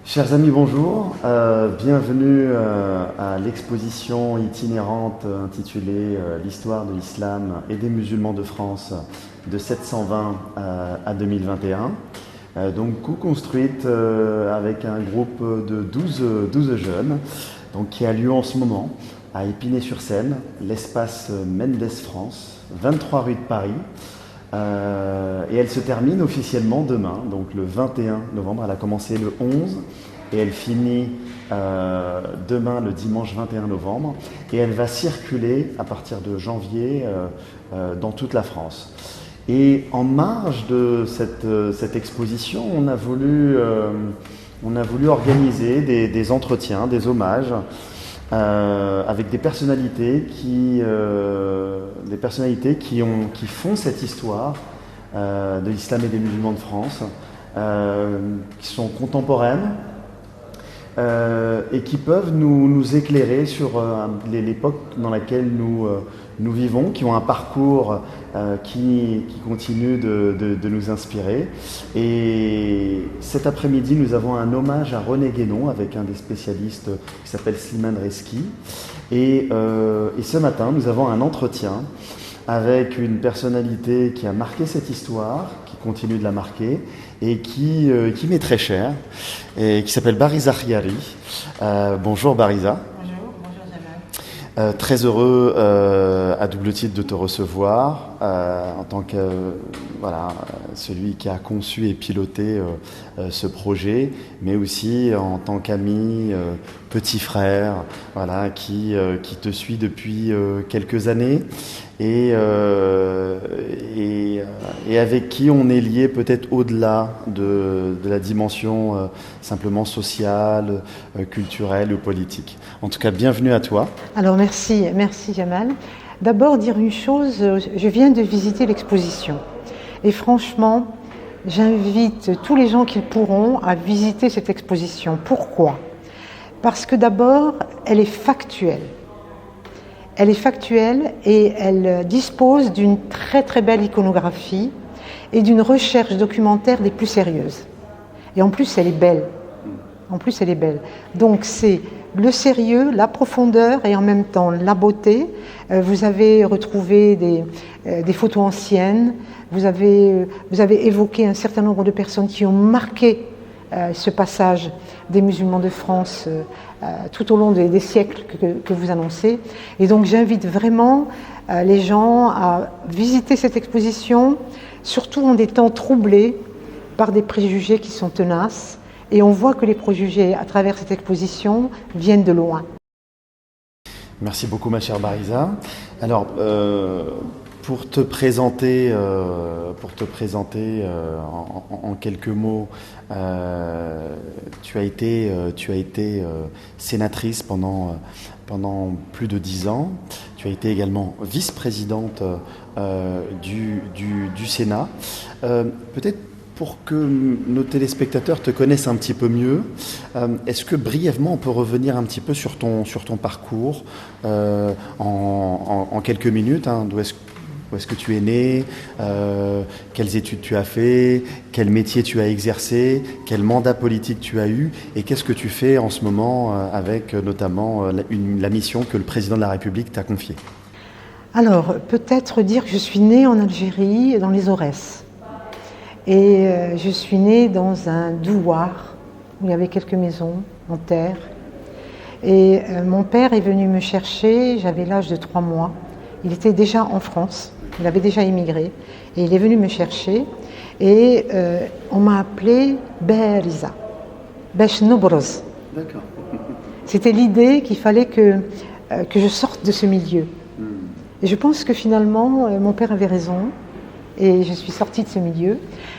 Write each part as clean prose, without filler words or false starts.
Chers amis, bonjour. Bienvenue à l'exposition itinérante intitulée L'histoire de l'islam et des musulmans de France de 720 à 2021. Donc co-construite avec un groupe de 12 jeunes qui a lieu en ce moment à Épinay-sur-Seine, l'espace Mendes France, 23 rue de Paris. Et elle se termine officiellement demain, donc le 21 novembre. Elle a commencé le 11 et elle finit demain, le dimanche 21 novembre. Et elle va circuler à partir de janvier dans toute la France. Et en marge de cette exposition, on a voulu organiser des entretiens, des hommages avec des personnalités qui font cette histoire de l'islam et des musulmans de France, qui sont contemporaines et qui peuvent nous éclairer sur l'époque dans laquelle nous vivons, qui ont un parcours qui continue de nous inspirer. Et cet après-midi, nous avons un hommage à René Guénon avec un des spécialistes qui s'appelle Slimane Reski. Et ce matin, nous avons un entretien avec une personnalité qui a marqué cette histoire, qui continue de la marquer et qui m'est très cher, et qui s'appelle Bariza Khiari. Bonjour Bariza. Bonjour Jamal. Très heureux à double titre de te recevoir en tant que celui qui a conçu et piloté ce projet, mais aussi en tant qu'ami, petit frère, qui te suit depuis quelques années et avec qui on est lié peut-être au-delà de la dimension simplement sociale, culturelle ou politique. En tout cas, bienvenue à toi. Alors merci Jamal. D'abord dire une chose, je viens de visiter l'exposition et franchement, j'invite tous les gens qui pourront à visiter cette exposition. Pourquoi ? Parce que d'abord, elle est factuelle. Elle est factuelle et elle dispose d'une très très belle iconographie et d'une recherche documentaire des plus sérieuses. Et en plus, elle est belle. Donc c'est le sérieux, la profondeur et en même temps la beauté. Vous avez retrouvé des photos anciennes, vous avez évoqué un certain nombre de personnes qui ont marqué ce passage des musulmans de France tout au long des siècles que vous annoncez. Et donc j'invite vraiment les gens à visiter cette exposition, surtout en des temps troublés par des préjugés qui sont tenaces. Et on voit que les préjugés, à travers cette exposition, viennent de loin. Merci beaucoup, ma chère Bariza. Alors, pour te présenter en quelques mots, tu as été sénatrice pendant plus de 10 ans. Tu as été également vice-présidente du Sénat. Peut-être pour que nos téléspectateurs te connaissent un petit peu mieux, est-ce que brièvement on peut revenir un petit peu sur ton parcours en quelques minutes, Où est-ce que tu es né, quelles études tu as fait, quel métier tu as exercé, quel mandat politique tu as eu et qu'est-ce que tu fais en ce moment avec notamment la mission que le président de la République t'a confiée? Alors, peut-être dire que je suis née en Algérie, dans les Aurès. Et je suis née dans un douar où il y avait quelques maisons en terre. Et mon père est venu me chercher, j'avais l'âge de 3 mois. Il était déjà en France, il avait déjà émigré. Et il est venu me chercher et on m'a appelée Bariza, Besh Nobroz. D'accord. C'était l'idée qu'il fallait que je sorte de ce milieu. Et je pense que finalement, mon père avait raison. Et je suis sortie de ce milieu.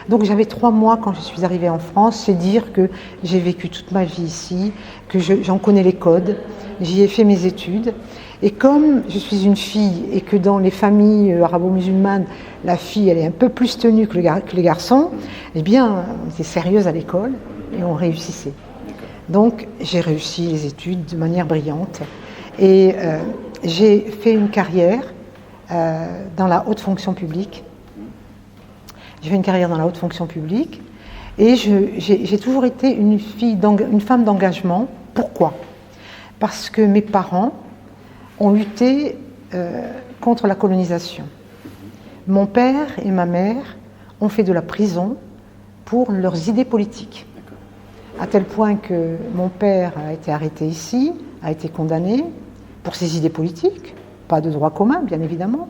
Donc j'avais 3 mois quand je suis arrivée en France. C'est dire que j'ai vécu toute ma vie ici, que j'en connais les codes, j'y ai fait mes études. Et comme je suis une fille et que dans les familles arabo-musulmanes, la fille elle est un peu plus tenue que les garçons, eh bien on était sérieuse à l'école et on réussissait. Donc j'ai réussi les études de manière brillante. Et j'ai fait une carrière dans la haute fonction publique. J'ai fait une carrière dans la haute fonction publique Et j'ai toujours été une femme d'engagement. Pourquoi? Parce que mes parents ont lutté contre la colonisation. Mon père et ma mère ont fait de la prison pour leurs idées politiques. À tel point que mon père a été arrêté ici, a été condamné pour ses idées politiques, pas de droit commun bien évidemment,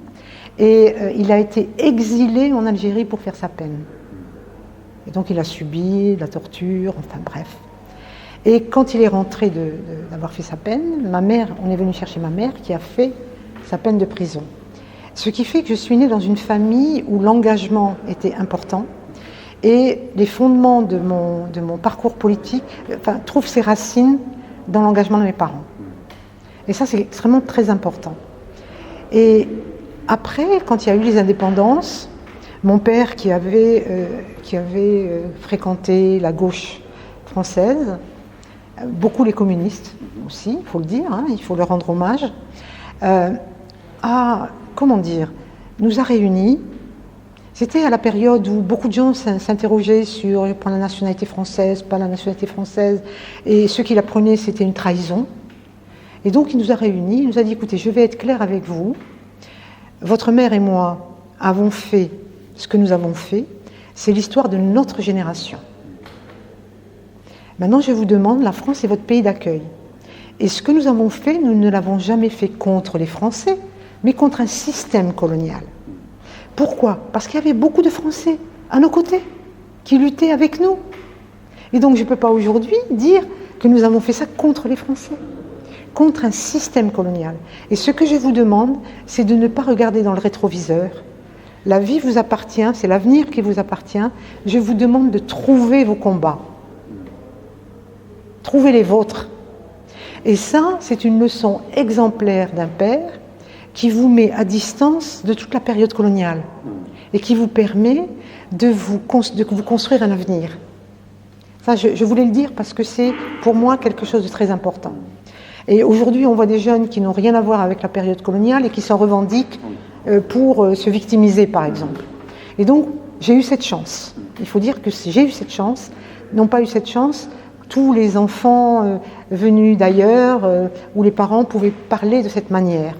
et il a été exilé en Algérie pour faire sa peine. Et donc il a subi de la torture, enfin bref. Et quand il est rentré d'avoir fait sa peine, on est venu chercher ma mère qui a fait sa peine de prison. Ce qui fait que je suis née dans une famille où l'engagement était important et les fondements de mon parcours politique trouvent ses racines dans l'engagement de mes parents. Et ça, c'est extrêmement très important. Et après, quand il y a eu les indépendances, mon père qui avait fréquenté la gauche française, beaucoup les communistes aussi, il faut le dire, il faut leur rendre hommage, nous a réunis. C'était à la période où beaucoup de gens s'interrogeaient sur prendre la nationalité française, pas la nationalité française, et ceux qui la prenaient, c'était une trahison. Et donc il nous a réunis, il nous a dit, écoutez, je vais être clair avec vous, votre mère et moi avons fait ce que nous avons fait, c'est l'histoire de notre génération. Maintenant, je vous demande, la France est votre pays d'accueil. Et ce que nous avons fait, nous ne l'avons jamais fait contre les Français, mais contre un système colonial. Pourquoi? Parce qu'il y avait beaucoup de Français à nos côtés, qui luttaient avec nous. Et donc, je ne peux pas aujourd'hui dire que nous avons fait ça contre les Français, contre un système colonial. Et ce que je vous demande, c'est de ne pas regarder dans le rétroviseur. La vie vous appartient, c'est l'avenir qui vous appartient. Je vous demande de trouver vos combats. Trouvez les vôtres. Et ça, c'est une leçon exemplaire d'un père qui vous met à distance de toute la période coloniale et qui vous permet de vous construire un avenir. Ça, je voulais le dire parce que c'est pour moi quelque chose de très important. Et aujourd'hui, on voit des jeunes qui n'ont rien à voir avec la période coloniale et qui s'en revendiquent pour se victimiser, par exemple. Et donc, j'ai eu cette chance. Il faut dire que j'ai eu cette chance, n'ont pas eu cette chance tous les enfants venus d'ailleurs, où les parents pouvaient parler de cette manière.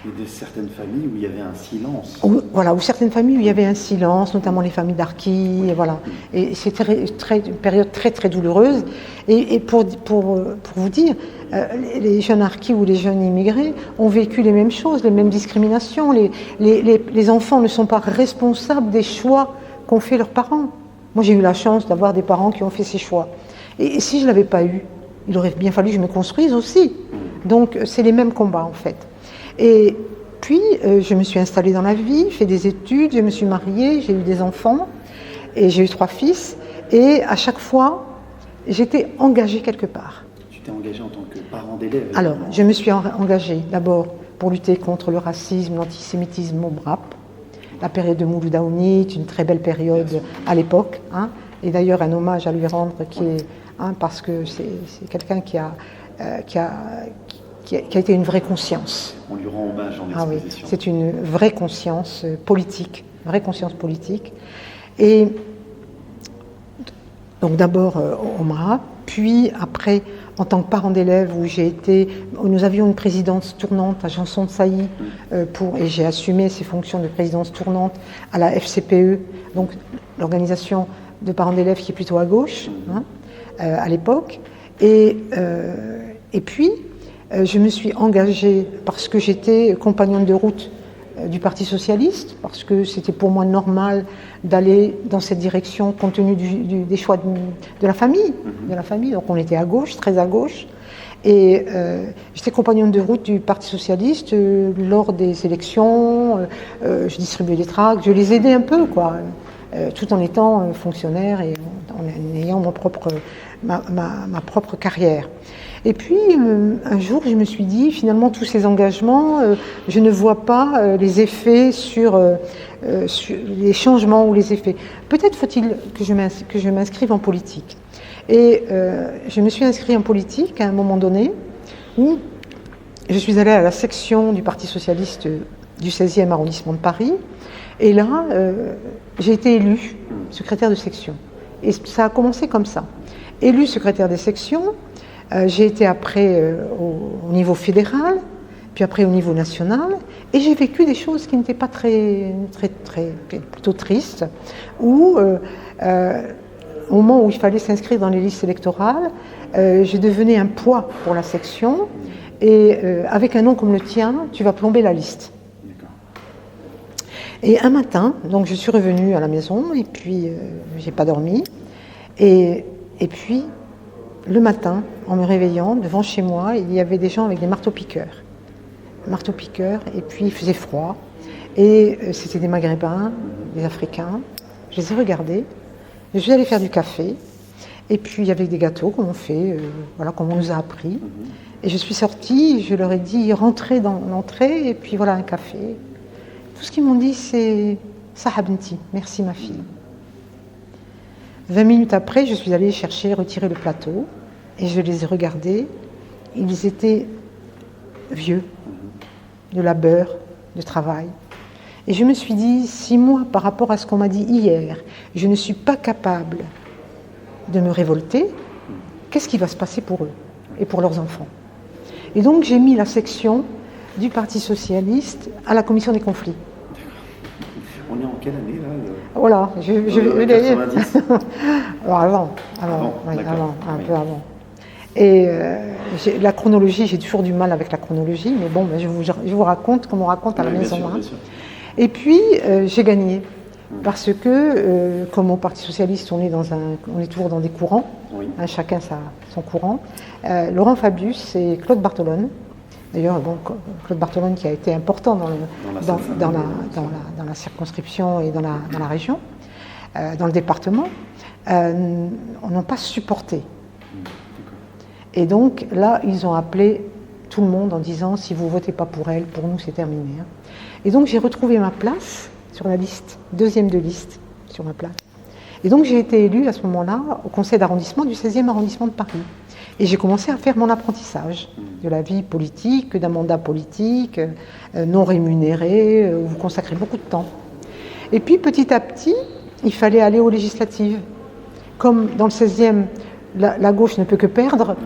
Et de certaines familles où il y avait un silence. Ou certaines familles où il y avait un silence, notamment les familles d'Arki, et c'était une période très très douloureuse. Et pour vous dire, les jeunes Harkis ou les jeunes immigrés ont vécu les mêmes choses, les mêmes discriminations. Les enfants ne sont pas responsables des choix qu'ont fait leurs parents. Moi, j'ai eu la chance d'avoir des parents qui ont fait ces choix. Et si je ne l'avais pas eu, il aurait bien fallu que je me construise aussi. Donc, c'est les mêmes combats, en fait. Et puis, je me suis installée dans la vie, fait des études, je me suis mariée, j'ai eu des enfants, et j'ai eu 3 fils. Et à chaque fois, j'étais engagée quelque part. Tu t'es engagée en tant que parent d'élève? Alors, je me suis engagée d'abord pour lutter contre le racisme, l'antisémitisme au BRAP. La période de Mouloud Aouni est une très belle période à l'époque. Et d'ailleurs, un hommage à lui rendre parce que c'est quelqu'un qui a été une vraie conscience. On lui rend hommage en exposition. Oui, c'est une vraie conscience politique, Et donc d'abord au MAHA, puis après en tant que parent d'élève où nous avions une présidence tournante à Janson de Sailly et j'ai assumé ces fonctions de présidence tournante à la FCPE, donc l'organisation de parents d'élèves qui est plutôt à gauche à l'époque. Et puis je me suis engagée parce que j'étais compagnonne de route du Parti socialiste, parce que c'était pour moi normal d'aller dans cette direction compte tenu des choix de la famille. Donc on était à gauche, très à gauche. Et j'étais compagnonne de route du Parti socialiste lors des élections. Je distribuais des tracts, je les aidais un peu, tout en étant fonctionnaire et en ayant ma propre carrière. Et puis, un jour, je me suis dit, finalement, tous ces engagements, je ne vois pas les effets sur les changements ou les effets. Peut-être faut-il que je m'inscrive en politique. Et je me suis inscrite en politique à un moment donné, où je suis allée à la section du Parti socialiste du 16e arrondissement de Paris. Et là, j'ai été élue secrétaire de section. Et ça a commencé comme ça. Élue secrétaire des sections, j'ai été après au niveau fédéral, puis après au niveau national, et j'ai vécu des choses qui n'étaient pas plutôt tristes, où au moment où il fallait s'inscrire dans les listes électorales, je devenais un poids pour la section, et avec un nom comme le tien, tu vas plomber la liste. Et un matin, donc je suis revenue à la maison, et puis j'ai pas dormi, et puis le matin, en me réveillant, devant chez moi, il y avait des gens avec des marteaux-piqueurs. Et puis il faisait froid, et c'était des Maghrébins, des Africains. Je les ai regardés, je suis allée faire du café, et puis il y avait des gâteaux comme on fait, voilà, comme on nous a appris. Et je suis sortie, je leur ai dit, rentrez dans l'entrée, et puis voilà un café. Tout ce qu'ils m'ont dit, c'est « Sahabnti », merci ma fille. 20 minutes après, je suis allée retirer le plateau, et je les ai regardés. Ils étaient vieux, de labeur, de travail. Et je me suis dit, si moi, par rapport à ce qu'on m'a dit hier, je ne suis pas capable de me révolter, qu'est-ce qui va se passer pour eux et pour leurs enfants? Et donc j'ai mis la section du Parti socialiste à la commission des conflits. On est en quelle année là Voilà, 90. Alors avant, un peu avant. Et la chronologie, j'ai toujours du mal avec la chronologie, mais bon, je vous raconte comme on raconte à la maison. Bien sûr. Et puis j'ai gagné, parce que comme au Parti socialiste, on est toujours dans des courants, oui. Chacun son courant. Laurent Fabius et Claude Bartolone. D'ailleurs, bon, Claude Bartolone qui a été important dans la circonscription et dans la région, dans le département, n'ont pas supporté. Et donc là, ils ont appelé tout le monde en disant « si vous ne votez pas pour elle, pour nous c'est terminé ». Et donc j'ai retrouvé ma place sur la liste, deuxième de liste sur ma place. Et donc j'ai été élue à ce moment-là au conseil d'arrondissement du 16e arrondissement de Paris. Et j'ai commencé à faire mon apprentissage de la vie politique, d'un mandat politique, non rémunéré, où vous consacrez beaucoup de temps. Et puis petit à petit, il fallait aller aux législatives. Comme dans le 16e, la gauche ne peut que perdre,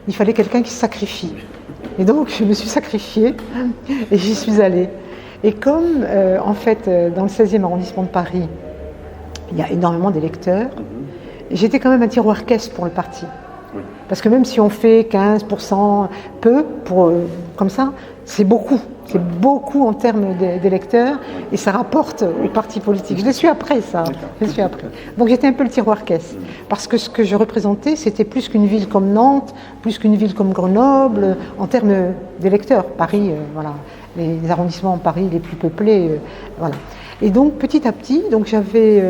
il fallait quelqu'un qui se sacrifie. Et donc je me suis sacrifiée et j'y suis allée. Et comme en fait dans le 16e arrondissement de Paris, il y a énormément d'électeurs, j'étais quand même un tiroir-caisse pour le parti. Parce que même si on fait 15%, peu, comme ça, c'est beaucoup. C'est beaucoup en termes d'électeurs et ça rapporte au parti politique. Je l'ai su après, ça. Donc j'étais un peu le tiroir-caisse. Parce que ce que je représentais, c'était plus qu'une ville comme Nantes, plus qu'une ville comme Grenoble, en termes d'électeurs. Paris, voilà, les arrondissements en Paris les plus peuplés, voilà. Et donc petit à petit, donc j'avais...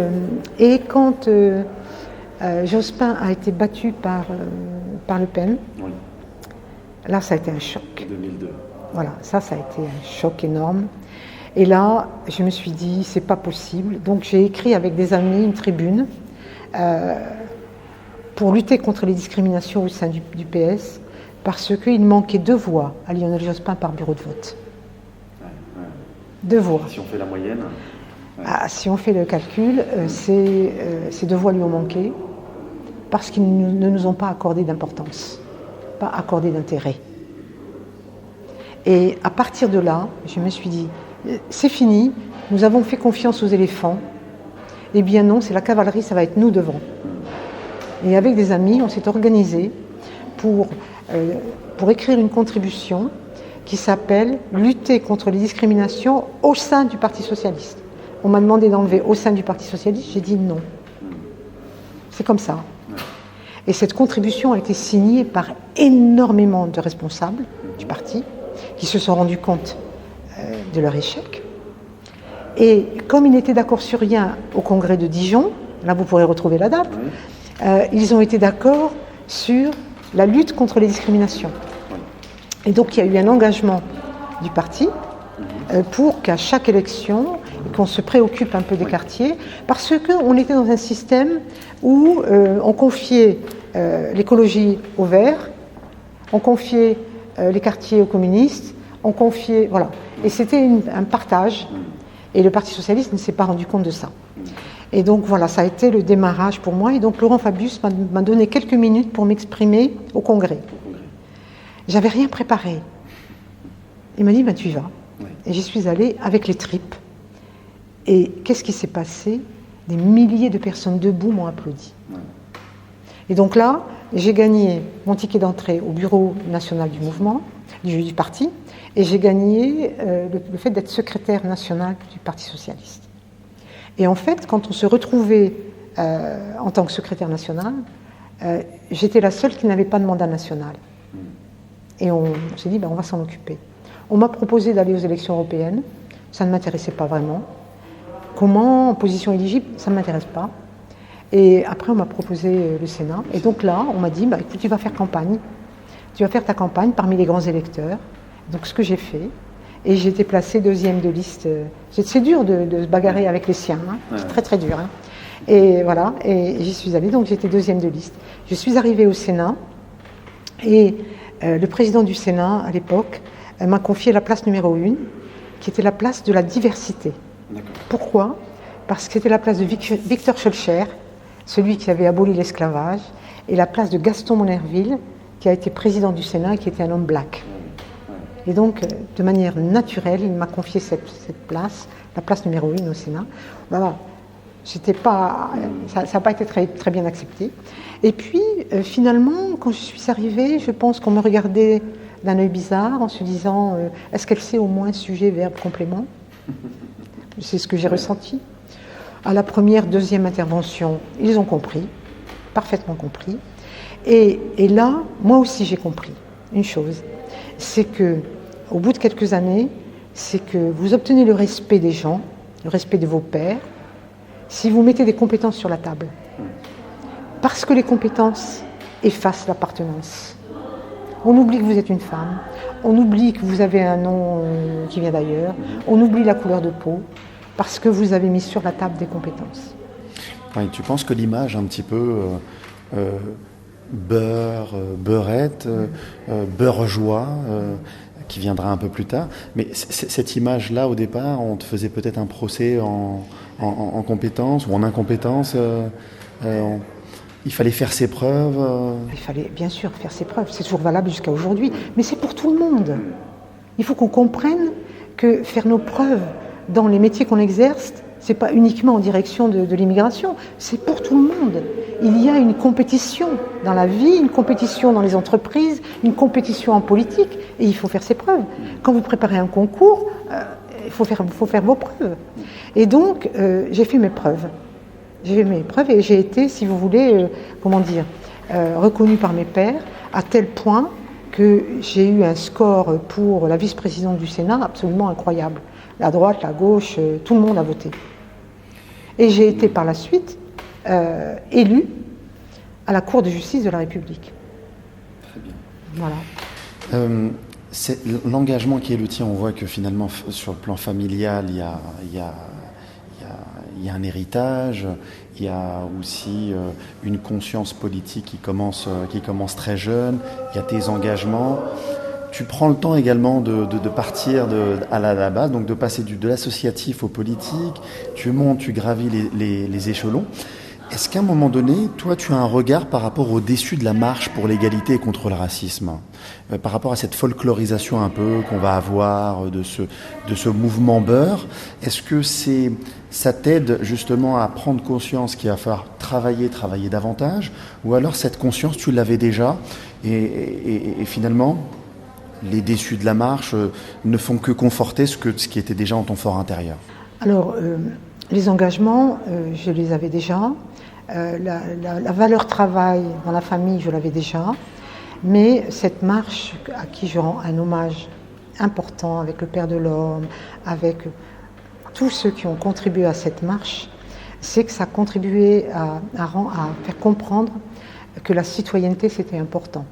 et quand Jospin a été battu par Le Pen, là ça a été un choc. 2002. Voilà, ça a été un choc énorme. Et là, je me suis dit, c'est pas possible. Donc j'ai écrit avec des amis une tribune pour lutter contre les discriminations au sein du PS, parce qu'il manquait 2 voix à Lionel Jospin par bureau de vote. 2 voix. Si on fait la moyenne. Si on fait le calcul, ces 2 voix lui ont manqué, parce qu'ils ne nous ont pas accordé d'importance, pas accordé d'intérêt. Et à partir de là, je me suis dit, c'est fini, nous avons fait confiance aux éléphants. Eh bien non, c'est la cavalerie, ça va être nous devant. Et avec des amis, on s'est organisé pour écrire une contribution qui s'appelle « Lutter contre les discriminations au sein du Parti socialiste ». On m'a demandé d'enlever « au sein du Parti socialiste », j'ai dit non. C'est comme ça. Et cette contribution a été signée par énormément de responsables du parti, qui se sont rendus compte de leur échec. Et comme ils n'étaient d'accord sur rien au congrès de Dijon, là vous pourrez retrouver la date, ils ont été d'accord sur la lutte contre les discriminations. Et donc il y a eu un engagement du parti pour qu'à chaque élection, qu'on se préoccupe un peu des quartiers, parce qu'on était dans un système où on confiait l'écologie aux Verts, on confiait les quartiers aux communistes, on confiait... Voilà. Et c'était un partage, et le Parti socialiste ne s'est pas rendu compte de ça. Et donc voilà, ça a été le démarrage pour moi. Et donc Laurent Fabius m'a donné quelques minutes pour m'exprimer au congrès. J'avais rien préparé. Il m'a dit, ben, tu y vas. Oui. Et j'y suis allée avec les tripes. Et qu'est-ce qui s'est passé? Des milliers de personnes debout m'ont applaudi. Oui. Et donc là, j'ai gagné mon ticket d'entrée au bureau national du mouvement, du parti, et j'ai gagné le fait d'être secrétaire national du Parti socialiste. Et en fait, quand on se retrouvait en tant que secrétaire national, j'étais la seule qui n'avait pas de mandat national. Et on s'est dit, ben, on va s'en occuper. On m'a proposé d'aller aux élections européennes, ça ne m'intéressait pas vraiment. Comment, en position éligible, ça ne m'intéresse pas. Et après, on m'a proposé le Sénat. Et donc là, on m'a dit, bah, écoute, tu vas faire campagne. Tu vas faire ta campagne parmi les grands électeurs. Donc ce que j'ai fait. Et j'ai été placée deuxième de liste. C'est dur de se bagarrer avec les siens. Hein. C'est très, très dur. Hein. Et voilà, et j'y suis allée. Donc j'étais deuxième de liste. Je suis arrivée au Sénat. Et le président du Sénat, à l'époque, m'a confié la place numéro 1, qui était la place de la diversité. Pourquoi? Parce que c'était la place de Victor Schœlcher, celui qui avait aboli l'esclavage, et la place de Gaston Monnerville, qui a été président du Sénat et qui était un homme black. Et donc, de manière naturelle, il m'a confié cette place, la place numéro 1 au Sénat. Voilà. Ça n'a pas été très, très bien accepté. Et puis, finalement, quand je suis arrivée, je pense qu'on me regardait d'un œil bizarre en se disant est-ce qu'elle sait au moins sujet, verbe, complément? C'est ce que j'ai ressenti. À la première, deuxième intervention, ils ont compris, parfaitement compris. Et là, moi aussi j'ai compris une chose, c'est que au bout de quelques années, c'est que vous obtenez le respect des gens, le respect de vos pairs, si vous mettez des compétences sur la table. Parce que les compétences effacent l'appartenance. On oublie que vous êtes une femme, on oublie que vous avez un nom qui vient d'ailleurs, on oublie la couleur de peau, parce que vous avez mis sur la table des compétences. Oui, tu penses que l'image un petit peu beurre, beurrette, beurre-joie, qui viendra un peu plus tard, mais cette image-là, au départ, on te faisait peut-être un procès en compétence ou en incompétence. Il fallait faire ses preuves. Il fallait bien sûr faire ses preuves, c'est toujours valable jusqu'à aujourd'hui, mais c'est pour tout le monde. Il faut qu'on comprenne que faire nos preuves dans les métiers qu'on exerce, c'est pas uniquement en direction de l'immigration, c'est pour tout le monde. Il y a une compétition dans la vie, une compétition dans les entreprises, une compétition en politique, et il faut faire ses preuves. Quand vous préparez un concours, il faut faire vos preuves. Et donc, j'ai fait mes preuves. J'ai fait mes preuves et j'ai été, si vous voulez, reconnue par mes pairs, à tel point que j'ai eu un score pour la vice-présidente du Sénat absolument incroyable. La droite, la gauche, tout le monde a voté. Et j'ai été par la suite élue à la Cour de justice de la République. Très bien. Voilà. C'est l'engagement qui est le tien, on voit que finalement, sur le plan familial, il y a un héritage, il y a aussi une conscience politique qui commence très jeune, il y a tes engagements. Tu prends le temps également de partir à la base, donc de passer de l'associatif au politique, tu montes, tu gravis les échelons. Est-ce qu'à un moment donné, toi, tu as un regard par rapport au déçu de la marche pour l'égalité et contre le racisme, par rapport à cette folklorisation un peu qu'on va avoir de ce mouvement beurre? Est-ce que ça t'aide justement à prendre conscience qu'il va falloir travailler davantage, ou alors cette conscience, tu l'avais déjà et finalement, les déçus de la marche ne font que conforter ce qui était déjà en ton fort intérieur? Alors, les engagements, je les avais déjà. La valeur travail dans la famille, je l'avais déjà. Mais cette marche, à qui je rends un hommage important, avec le Père de l'Homme, avec tous ceux qui ont contribué à cette marche, c'est que ça a contribué à faire comprendre que la citoyenneté, c'était important.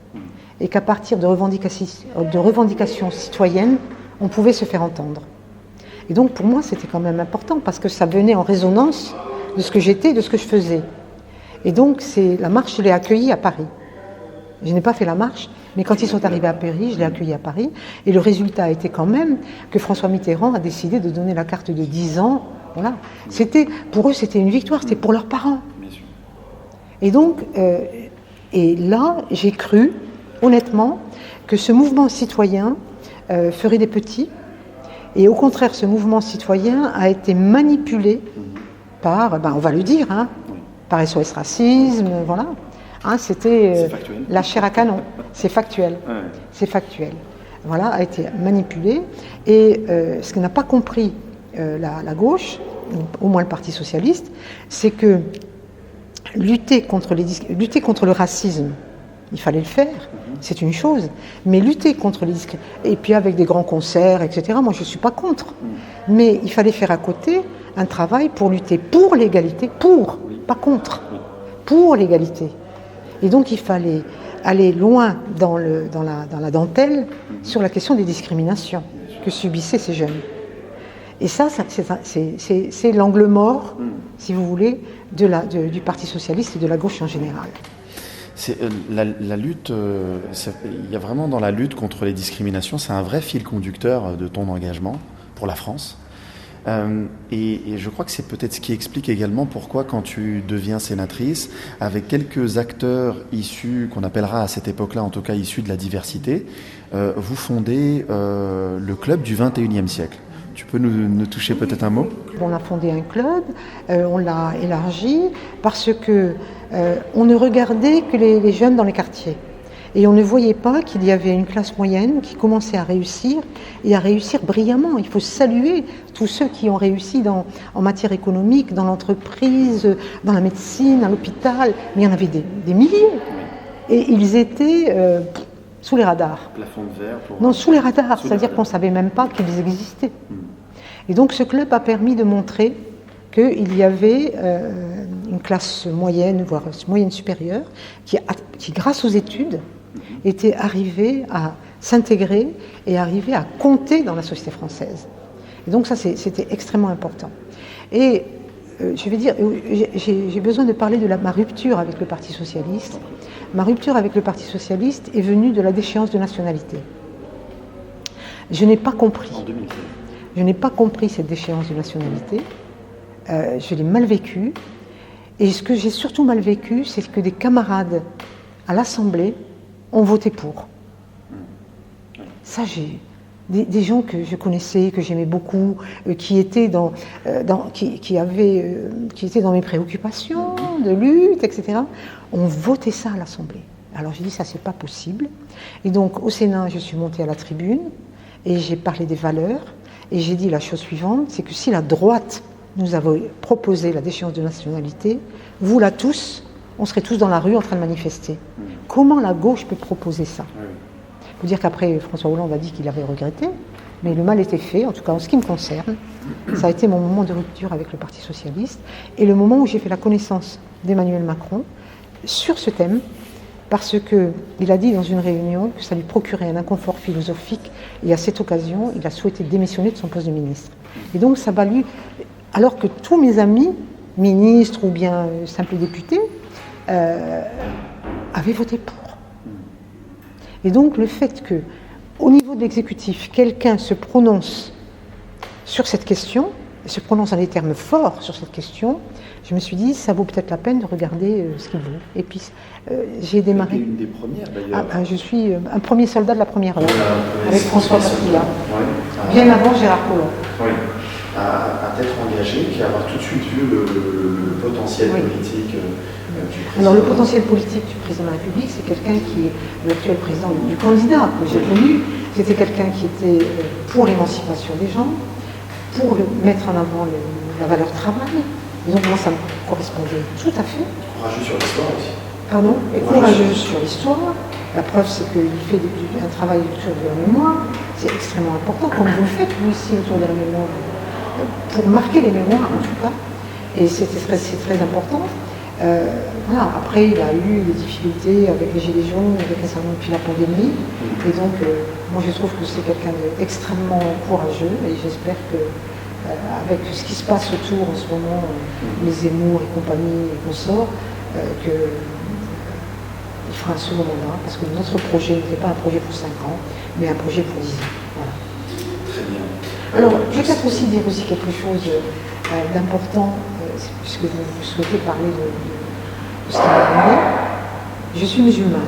Et qu'à partir de revendications citoyennes, on pouvait se faire entendre. Et donc pour moi, c'était quand même important, parce que ça venait en résonance de ce que j'étais, de ce que je faisais. Et donc la marche, je l'ai accueillie à Paris. Je n'ai pas fait la marche, mais quand ils sont arrivés à Paris, je l'ai accueillie à Paris. Et le résultat a été quand même que François Mitterrand a décidé de donner la carte de 10 ans Voilà. Pour eux, c'était une victoire, c'était pour leurs parents. Bien sûr. Et donc, et là, j'ai cru, honnêtement, que ce mouvement citoyen ferait des petits. Et au contraire, ce mouvement citoyen a été manipulé par, on va le dire, hein, par SOS Racisme, voilà. Hein, c'était la chair à canon, c'est factuel. Ouais. C'est factuel. Voilà, a été manipulé. Et ce que n'a pas compris la gauche, au moins le Parti socialiste, c'est que lutter contre le racisme, il fallait le faire, c'est une chose, mais lutter contre les discriminations, et puis avec des grands concerts, etc., moi je ne suis pas contre, mais il fallait faire à côté un travail pour lutter pour l'égalité, pas contre, pour l'égalité. Et donc il fallait aller loin dans la dentelle sur la question des discriminations que subissaient ces jeunes. Et ça c'est l'angle mort, si vous voulez, du Parti socialiste et de la gauche en général. La lutte, il y a vraiment dans la lutte contre les discriminations, c'est un vrai fil conducteur de ton engagement pour la France. Et je crois que c'est peut-être ce qui explique également pourquoi, quand tu deviens sénatrice, avec quelques acteurs issus, qu'on appellera à cette époque-là, en tout cas issus de la diversité, vous fondez le club du 21e siècle. Tu peux nous toucher peut-être un mot ? On a fondé un club, on l'a élargi parce que on ne regardait que les jeunes dans les quartiers. Et on ne voyait pas qu'il y avait une classe moyenne qui commençait à réussir et à réussir brillamment. Il faut saluer tous ceux qui ont réussi en matière économique, dans l'entreprise, dans la médecine, à l'hôpital. Mais il y en avait des milliers. Et ils étaient sous les radars. Plafond de verre pour... Non, sous les radars, c'est-à-dire qu'on ne savait même pas qu'ils existaient. Et donc ce club a permis de montrer qu'il y avait une classe moyenne, voire moyenne supérieure, qui grâce aux études, était arrivée à s'intégrer et arrivée à compter dans la société française. Et donc ça, c'était extrêmement important. Et je vais dire, j'ai besoin de parler de ma rupture avec le Parti socialiste. Ma rupture avec le Parti socialiste est venue de la déchéance de nationalité. Je n'ai pas compris. En 2015. Je n'ai pas compris cette déchéance de nationalité. Je l'ai mal vécue. Et ce que j'ai surtout mal vécu, c'est que des camarades à l'Assemblée ont voté pour. Ça, j'ai des gens que je connaissais, que j'aimais beaucoup, qui étaient dans mes préoccupations de lutte, etc., ont voté ça à l'Assemblée. Alors j'ai dit, ça, c'est pas possible. Et donc, au Sénat, je suis montée à la tribune et j'ai parlé des valeurs. Et j'ai dit la chose suivante, c'est que si la droite nous avait proposé la déchéance de nationalité, vous là tous, on serait tous dans la rue en train de manifester. Comment la gauche peut proposer ça ? Il faut dire qu'après, François Hollande a dit qu'il avait regretté, mais le mal était fait, en tout cas en ce qui me concerne. Ça a été mon moment de rupture avec le Parti socialiste et le moment où j'ai fait la connaissance d'Emmanuel Macron sur ce thème, parce qu'il a dit dans une réunion que ça lui procurait un inconfort philosophique et à cette occasion, il a souhaité démissionner de son poste de ministre. Et donc ça valut, alors que tous mes amis, ministres ou bien simples députés, avaient voté pour. Et donc le fait qu'au niveau de l'exécutif, quelqu'un se prononce sur cette question, se prononce en des termes forts sur cette question, je me suis dit, ça vaut peut-être la peine de regarder ce qu'il veut. Et puis, j'ai démarré... Une des premières, d'ailleurs. Je suis un premier soldat de la première heure, avec François Patilla, bien avant Gérard Collomb. Oui, à t'être engagé, puis avoir tout de suite vu le potentiel politique du président. Alors, le potentiel politique du président de la République, c'est quelqu'un qui est l'actuel président du candidat que j'ai connu. C'était quelqu'un qui était pour l'émancipation des gens, pour mettre en avant la valeur travail. Et donc moi, ça me correspondait tout à fait. Courageux sur l'histoire aussi. Pardon ? Et courageux sur l'histoire. La preuve, c'est qu'il fait un travail autour de la mémoire. C'est extrêmement important, comme vous le faites, vous ici, autour de la mémoire, pour marquer les mémoires, en tout cas. Et c'est très important. Voilà. Après, il a eu des difficultés avec les Gilets jaunes, avec depuis la pandémie. Et donc, moi, je trouve que c'est quelqu'un d'extrêmement courageux. Et j'espère que avec ce qui se passe autour en ce moment, les Zemmour et compagnie et consorts, qu'il fera un second mandat, parce que notre projet n'était pas un projet pour 5 ans, mais un projet pour 10 ans. Voilà. Très bien. Alors, je vais peut-être aussi dire quelque chose d'important, puisque vous souhaitez parler de ce qui m'a demandé. Je suis musulmane,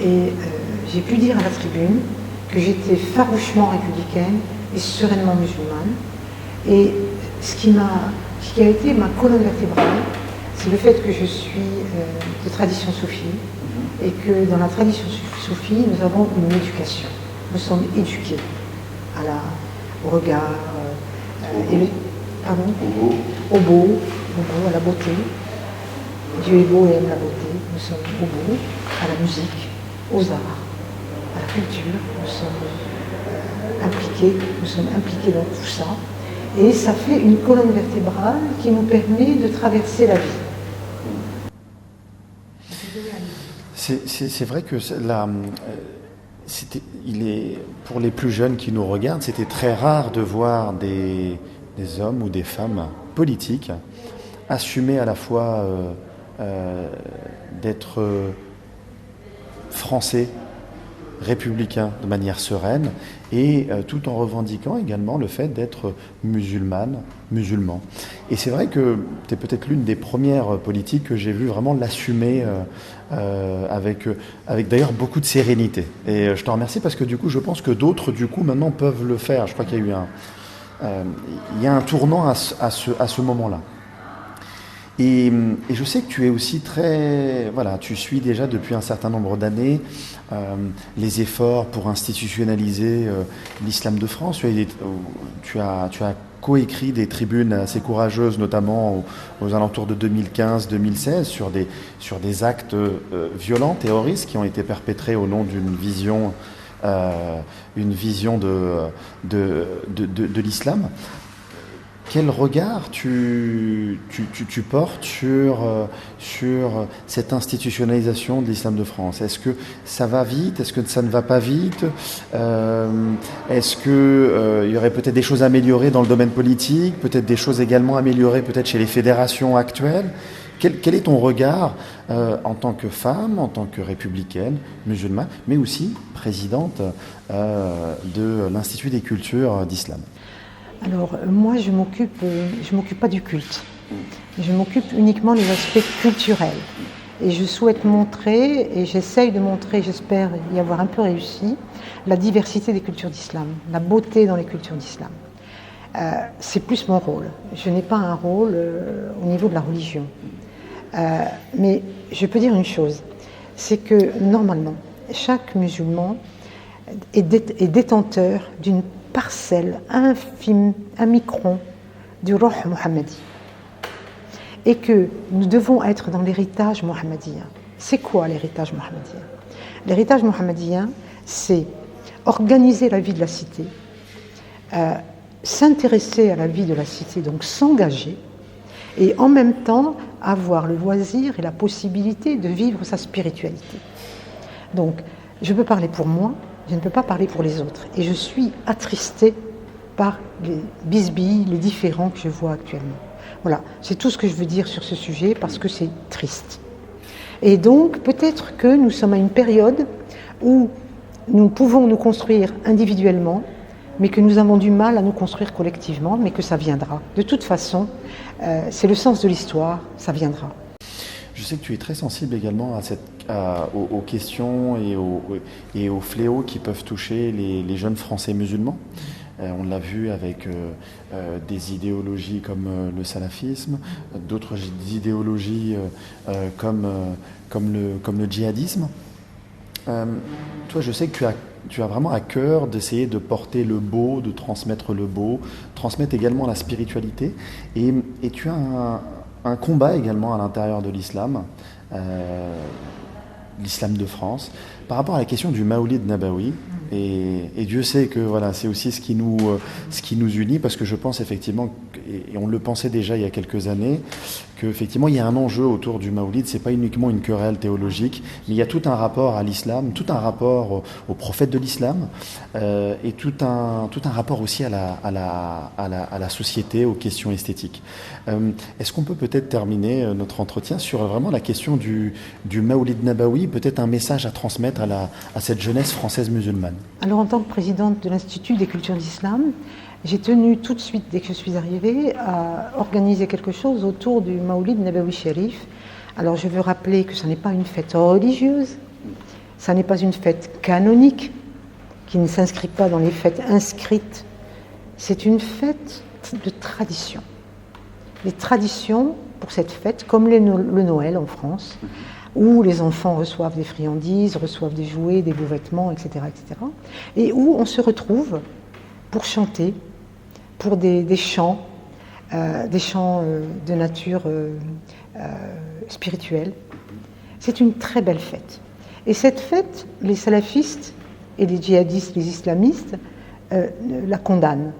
et j'ai pu dire à la tribune que j'étais farouchement républicaine et sereinement musulmane. Et ce qui a été ma colonne vertébrale, c'est le fait que je suis de tradition soufie et que dans la tradition soufie, nous avons une éducation. Nous sommes éduqués au regard, au beau, à la beauté. Dieu est beau et aime la beauté. Nous sommes au beau, à la musique, aux arts, à la culture. Nous sommes impliqués dans tout ça. Et ça fait une colonne vertébrale qui nous permet de traverser la vie. C'est vrai que pour les plus jeunes qui nous regardent, c'était très rare de voir des hommes ou des femmes politiques assumer à la fois d'être français, républicain de manière sereine et tout en revendiquant également le fait d'être musulman. Et c'est vrai que tu es peut-être l'une des premières politiques que j'ai vu vraiment l'assumer avec d'ailleurs beaucoup de sérénité. Et je te remercie parce que du coup je pense que d'autres du coup maintenant peuvent le faire. Je crois qu'il y a eu un tournant à ce moment-là. Et je sais que tu es aussi tu suis déjà depuis un certain nombre d'années les efforts pour institutionnaliser l'islam de France. Tu as coécrit des tribunes assez courageuses, notamment aux alentours de 2015-2016, sur des actes violents, terroristes, qui ont été perpétrés au nom d'une vision de l'islam. Quel regard tu portes sur cette institutionnalisation de l'islam de France? Est-ce que ça va vite? Est-ce que ça ne va pas vite? Est-ce qu'il y aurait peut-être des choses à améliorer dans le domaine politique? Peut-être des choses également améliorées peut-être chez les fédérations actuelles? Quel est ton regard en tant que femme, en tant que républicaine, musulmane, mais aussi présidente de l'Institut des cultures d'islam? Alors, moi, je m'occupe pas du culte. Je m'occupe uniquement des aspects culturels. Et je souhaite montrer, et j'essaye de montrer, j'espère y avoir un peu réussi, la diversité des cultures d'islam, la beauté dans les cultures d'islam. C'est plus mon rôle. Je n'ai pas un rôle au niveau de la religion. Mais je peux dire une chose, c'est que normalement, chaque musulman est détenteur d'une parcelle infime, un micron du Ruh Mohammadi. Et que nous devons être dans l'héritage mohammadien. C'est quoi l'héritage mohammadien? L'héritage mohammadien, c'est organiser la vie de la cité, s'intéresser à la vie de la cité, donc s'engager, et en même temps avoir le loisir et la possibilité de vivre sa spiritualité. Donc, je peux parler pour moi, je ne peux pas parler pour les autres. Et je suis attristée par les bisbilles, les différends que je vois actuellement. Voilà, c'est tout ce que je veux dire sur ce sujet parce que c'est triste. Et donc, peut-être que nous sommes à une période où nous pouvons nous construire individuellement, mais que nous avons du mal à nous construire collectivement, mais que ça viendra. De toute façon, c'est le sens de l'histoire, ça viendra. Je sais que tu es très sensible également aux questions et aux fléaux qui peuvent toucher les jeunes Français musulmans. On l'a vu avec des idéologies comme le salafisme, d'autres idéologies comme le djihadisme. Toi, je sais que tu as vraiment à cœur d'essayer de porter le beau, de transmettre le beau, transmettre également la spiritualité. Et tu as un combat également à l'intérieur de l'islam, l'islam de France, par rapport à la question du Maoulid Nabawi. Et Dieu sait que voilà, c'est aussi ce qui nous unit, parce que je pense effectivement, et on le pensait déjà il y a quelques années, qu'effectivement il y a un enjeu autour du Maoulid. C'est pas uniquement une querelle théologique, mais il y a tout un rapport à l'islam, tout un rapport au prophète de l'islam, et tout un rapport aussi à la société, aux questions esthétiques. Est-ce qu'on peut peut-être terminer notre entretien sur vraiment la question du Maoulid Nabawi, peut-être un message à transmettre à cette jeunesse française musulmane? Alors, en tant que présidente de l'Institut des cultures d'islam, j'ai tenu tout de suite, dès que je suis arrivée, à organiser quelque chose autour du Maoulid Nabawi Sharif. Alors je veux rappeler que ce n'est pas une fête religieuse, ça n'est pas une fête canonique, qui ne s'inscrit pas dans les fêtes inscrites. C'est une fête de tradition. Les traditions pour cette fête, comme le Noël en France, où les enfants reçoivent des friandises, reçoivent des jouets, des beaux vêtements, etc., etc., et où on se retrouve pour chanter, pour des chants de nature spirituelle. C'est une très belle fête. Et cette fête, les salafistes et les djihadistes, les islamistes, la condamnent.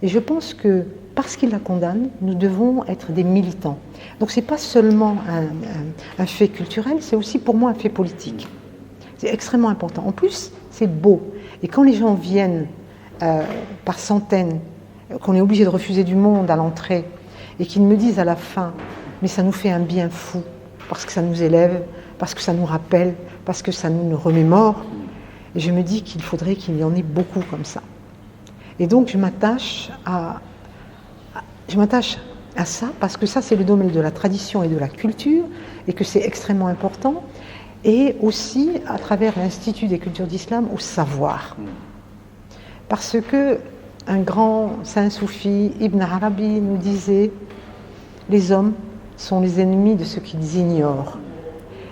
Et je pense que parce qu'ils la condamnent, nous devons être des militants. Donc ce n'est pas seulement un fait culturel, c'est aussi pour moi un fait politique. C'est extrêmement important. En plus, c'est beau. Et quand les gens viennent par centaines, qu'on est obligé de refuser du monde à l'entrée, et qu'ils me disent à la fin, mais ça nous fait un bien fou, parce que ça nous élève, parce que ça nous rappelle, parce que ça nous remémore, et je me dis qu'il faudrait qu'il y en ait beaucoup comme ça. Et donc je m'attache à ça, parce que ça c'est le domaine de la tradition et de la culture, et que c'est extrêmement important, et aussi à travers l'Institut des cultures d'islam au savoir. Parce que un grand saint soufi, Ibn Arabi, nous disait « Les hommes sont les ennemis de ce qu'ils ignorent ».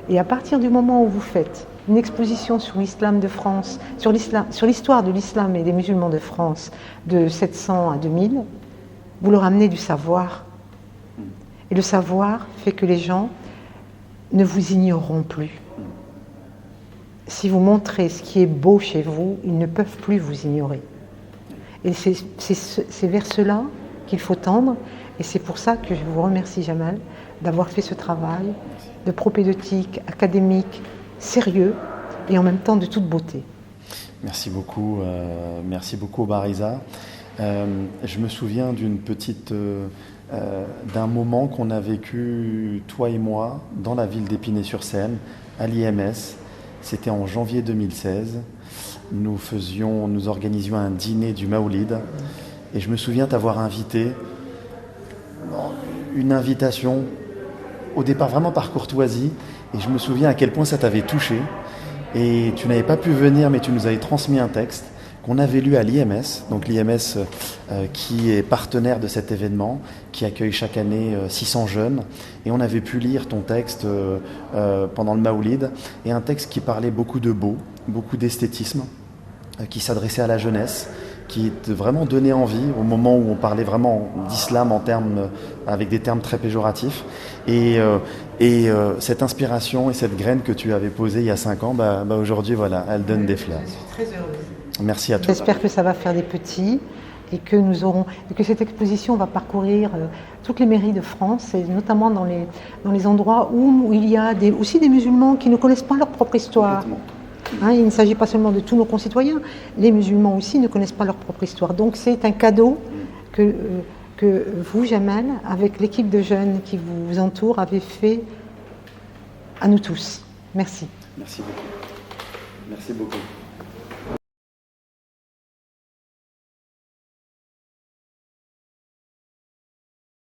Et à partir du moment où vous faites une exposition sur l'islam de France, sur l'histoire de l'islam et des musulmans de France de 700 à 2000, vous leur amenez du savoir. Et le savoir fait que les gens ne vous ignoreront plus. Si vous montrez ce qui est beau chez vous, ils ne peuvent plus vous ignorer. Et c'est vers cela qu'il faut tendre. Et c'est pour ça que je vous remercie, Jamal, d'avoir fait ce travail de propédeutique, académique, sérieux et en même temps de toute beauté. Merci beaucoup Bariza. Je me souviens d'un moment qu'on a vécu, toi et moi, dans la ville d'Épinay-sur-Seine, à l'IMS. C'était en janvier 2016. Nous organisions un dîner du Maoulid. Et je me souviens t'avoir invité, une invitation, au départ vraiment par courtoisie. Et je me souviens à quel point ça t'avait touché. Et tu n'avais pas pu venir, mais tu nous avais transmis un texte qu'on avait lu à l'IMS, donc l'IMS qui est partenaire de cet événement, qui accueille chaque année 600 jeunes. Et on avait pu lire ton texte pendant le Maoulid, et un texte qui parlait beaucoup de beau, beaucoup d'esthétisme, qui s'adressait à la jeunesse, qui te vraiment donnait envie au moment où on parlait vraiment d'islam avec des termes très péjoratifs. Et cette inspiration et cette graine que tu avais posée il y a 5 ans, aujourd'hui, voilà, elle donne des fleurs. Je suis très heureuse. Merci à toi. J'espère que ça va faire des petits et que cette exposition va parcourir toutes les mairies de France, et notamment dans les endroits où il y a aussi des musulmans qui ne connaissent pas leur propre histoire. Il ne s'agit pas seulement de tous nos concitoyens, les musulmans aussi ne connaissent pas leur propre histoire. Donc c'est un cadeau que vous, Jamal, avec l'équipe de jeunes qui vous entoure, avez fait à nous tous. Merci. Merci beaucoup. Merci beaucoup.